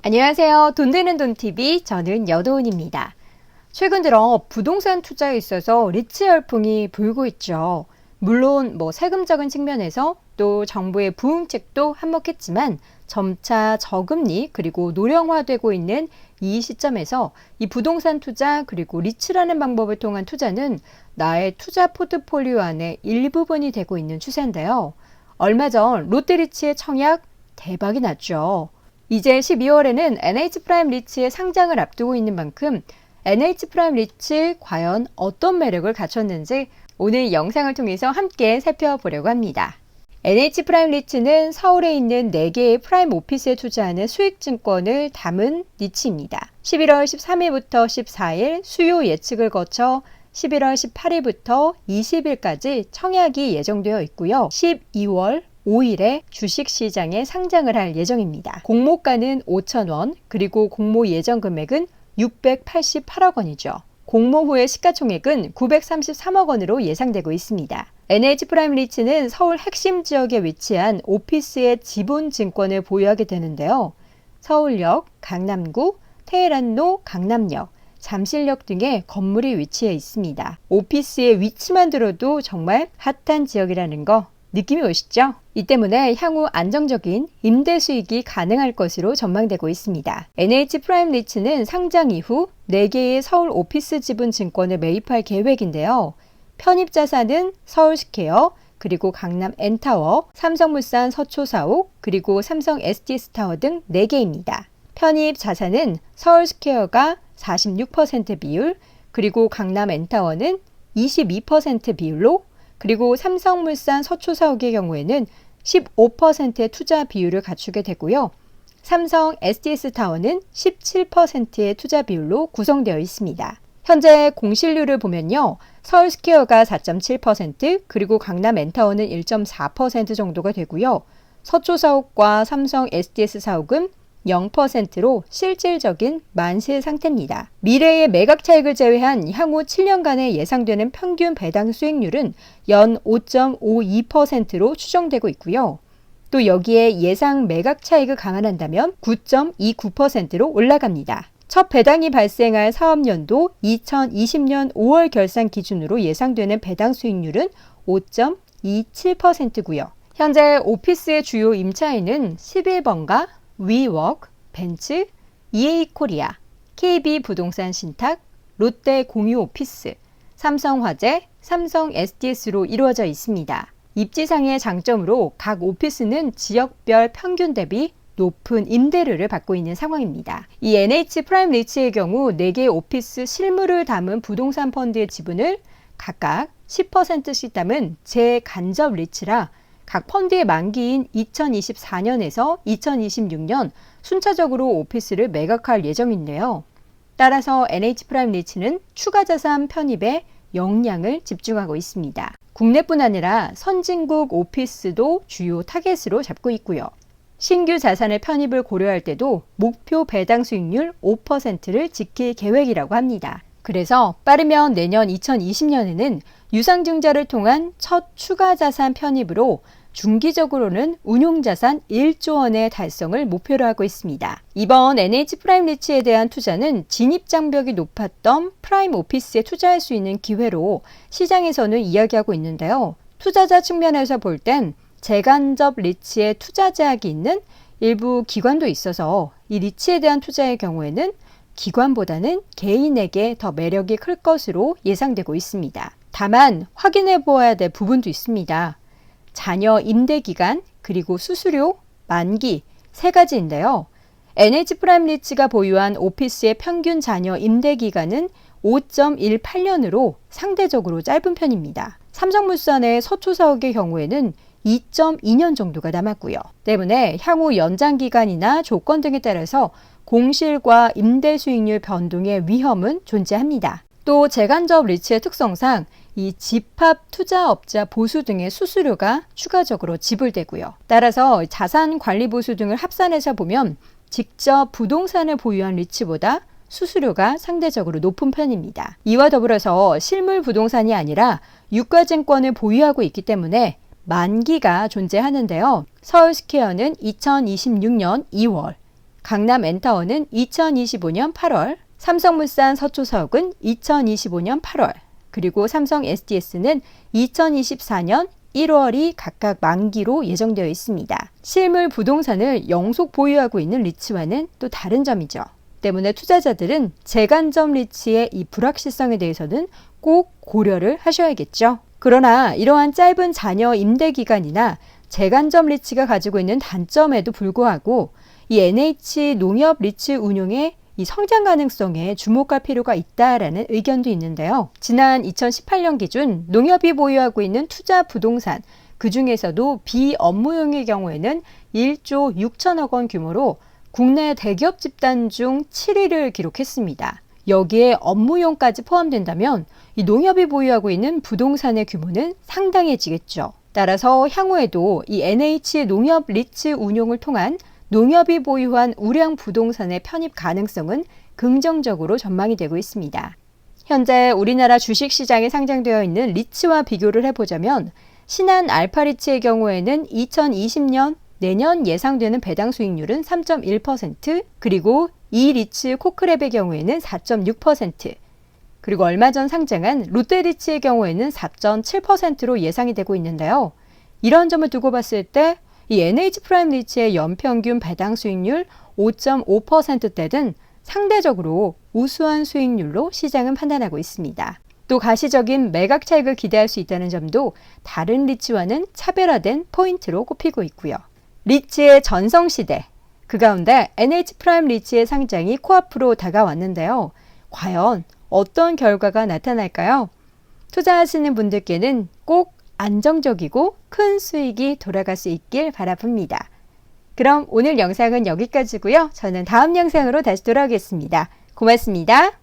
안녕하세요. 돈 되는 돈TV, 저는 여도은입니다. 최근 들어 부동산 투자에 있어서 리츠 열풍이 불고 있죠. 물론 세금적인 측면에서 또 정부의 부흥책도 한몫했지만 점차 저금리 그리고 노령화되고 있는 이 시점에서 이 부동산 투자 그리고 리츠라는 방법을 통한 투자는 나의 투자 포트폴리오 안에 일부분이 되고 있는 추세인데요. 얼마 전 롯데리츠의 청약 대박이 났죠. 이제 12월에는 NH프라임 리츠의 상장을 앞두고 있는 만큼 NH프라임 리츠 과연 어떤 매력을 갖췄는지 오늘 영상을 통해서 함께 살펴보려고 합니다. NH프라임 리츠는 서울에 있는 4개의 프라임 오피스에 투자하는 수익증권을 담은 리츠입니다. 11월 13일부터 14일 수요 예측을 거쳐 11월 18일부터 20일까지 청약이 예정되어 있고요. 12월 5일에 주식시장에 상장을 할 예정입니다. 공모가는 5,000원, 그리고 공모 예정 금액은 688억 원이죠. 공모 후의 시가총액은 933억 원으로 예상되고 있습니다. NH프라임 리츠는 서울 핵심 지역에 위치한 오피스의 지분증권을 보유하게 되는데요. 서울역, 강남구, 테헤란로, 강남역, 잠실역 등의 건물이 위치해 있습니다. 오피스의 위치만 들어도 정말 핫한 지역이라는 거 느낌이 오시죠? 이 때문에 향후 안정적인 임대 수익이 가능할 것으로 전망되고 있습니다. NH프라임 리츠는 상장 이후 4개의 서울 오피스 지분 증권을 매입할 계획인데요. 편입 자산은 서울스퀘어, 그리고 강남 N타워, 삼성물산 서초사옥, 그리고 삼성 STS타워 등 4개입니다. 편입 자산은 서울스퀘어가 46% 비율, 그리고 강남 N타워는 22% 비율로, 그리고 삼성물산 서초사옥의 경우에는 15%의 투자 비율을 갖추게 되고요. 삼성 STS타워는 17%의 투자 비율로 구성되어 있습니다. 현재 공실률을 보면요. 서울스퀘어가 4.7%, 그리고 강남 N타워는 1.4% 정도가 되고요. 서초사옥과 삼성 STS사옥은 0%로 실질적인 만실 상태입니다. 미래의 매각 차익을 제외한 향후 7년간의 예상되는 평균 배당 수익률은 연 5.52%로 추정되고 있고요. 또 여기에 예상 매각 차익을 감안한다면 9.29%로 올라갑니다. 첫 배당이 발생할 사업연도 2020년 5월 결산 기준으로 예상되는 배당 수익률은 5.27%고요. 현재 오피스의 주요 임차인은 11번가, 위워크, 벤츠, EA코리아, KB부동산 신탁, 롯데 공유오피스, 삼성화재, 삼성 STS로 이루어져 있습니다. 입지상의 장점으로 각 오피스는 지역별 평균 대비 높은 임대료를 받고 있는 상황입니다. 이 NH프라임 리츠의 경우 4개의 오피스 실물을 담은 부동산 펀드의 지분을 각각 10%씩 담은 재간접 리츠라 각 펀드의 만기인 2024년에서 2026년 순차적으로 오피스를 매각할 예정인데요. 따라서 NH프라임 리츠는 추가 자산 편입에 역량을 집중하고 있습니다. 국내뿐 아니라 선진국 오피스도 주요 타겟으로 잡고 있고요. 신규 자산의 편입을 고려할 때도 목표 배당 수익률 5%를 지킬 계획이라고 합니다. 그래서 빠르면 내년 2020년에는 유상증자를 통한 첫 추가 자산 편입으로 중기적으로는 운용자산 1조 원의 달성을 목표로 하고 있습니다. 이번 NH프라임 리츠에 대한 투자는 진입장벽이 높았던 프라임 오피스에 투자할 수 있는 기회로 시장에서는 이야기하고 있는데요. 투자자 측면에서 볼 땐 재간접 리츠에 투자 제약이 있는 일부 기관도 있어서 이 리츠에 대한 투자의 경우에는 기관보다는 개인에게 더 매력이 클 것으로 예상되고 있습니다. 다만 확인해 보아야 될 부분도 있습니다. 자녀 임대 기간, 그리고 수수료, 만기 3가지인데요. NH프라임 리츠가 보유한 오피스의 평균 자녀 임대 기간은 5.18년으로 상대적으로 짧은 편입니다. 삼성물산의 서초사옥의 경우에는 2.2년 정도가 남았고요. 때문에 향후 연장 기간이나 조건 등에 따라서 공실과 임대 수익률 변동의 위험은 존재합니다. 또 재간접 리츠의 특성상 이 집합 투자업자 보수 등의 수수료가 추가적으로 지불되고요. 따라서 자산 관리 보수 등을 합산해서 보면 직접 부동산을 보유한 리츠보다 수수료가 상대적으로 높은 편입니다. 이와 더불어서 실물 부동산이 아니라 유가증권을 보유하고 있기 때문에 만기가 존재하는데요. 서울스퀘어는 2026년 2월, 강남 엔타워는 2025년 8월, 삼성물산 서초석은 2025년 8월, 그리고 삼성 SDS는 2024년 1월이 각각 만기로 예정되어 있습니다. 실물 부동산을 영속 보유하고 있는 리츠와는 또 다른 점이죠. 때문에 투자자들은 재간점 리츠의 이 불확실성에 대해서는 꼭 고려를 하셔야겠죠. 그러나 이러한 짧은 잔여 임대 기간이나 재간점 리츠가 가지고 있는 단점에도 불구하고 이 NH 농협 리츠 운용의 이 성장 가능성에 주목할 필요가 있다라는 의견도 있는데요. 지난 2018년 기준 농협이 보유하고 있는 투자 부동산, 그 중에서도 비업무용의 경우에는 1조 6천억 원 규모로 국내 대기업 집단 중 7위를 기록했습니다. 여기에 업무용까지 포함된다면 이 농협이 보유하고 있는 부동산의 규모는 상당해지겠죠. 따라서 향후에도 이 NH 농협 리츠 운용을 통한 농협이 보유한 우량 부동산의 편입 가능성은 긍정적으로 전망이 되고 있습니다. 현재 우리나라 주식시장에 상장되어 있는 리츠와 비교를 해보자면 신한 알파리츠의 경우에는 2020년 내년 예상되는 배당 수익률은 3.1%, 그리고 이 리츠 코크랩의 경우에는 4.6%, 그리고 얼마 전 상장한 롯데리츠의 경우에는 4.7%로 예상이 되고 있는데요. 이런 점을 두고 봤을 때 이 NH프라임 리츠의 연평균 배당 수익률 5.5%대는 상대적으로 우수한 수익률로 시장은 판단하고 있습니다. 또 가시적인 매각 차익을 기대할 수 있다는 점도 다른 리츠와는 차별화된 포인트로 꼽히고 있고요. 리츠의 전성시대, 그 가운데 NH프라임 리츠의 상장이 코앞으로 다가왔는데요. 과연 어떤 결과가 나타날까요? 투자하시는 분들께는 꼭 안정적이고 큰 수익이 돌아갈 수 있길 바라봅니다. 그럼 오늘 영상은 여기까지고요. 저는 다음 영상으로 다시 돌아오겠습니다. 고맙습니다.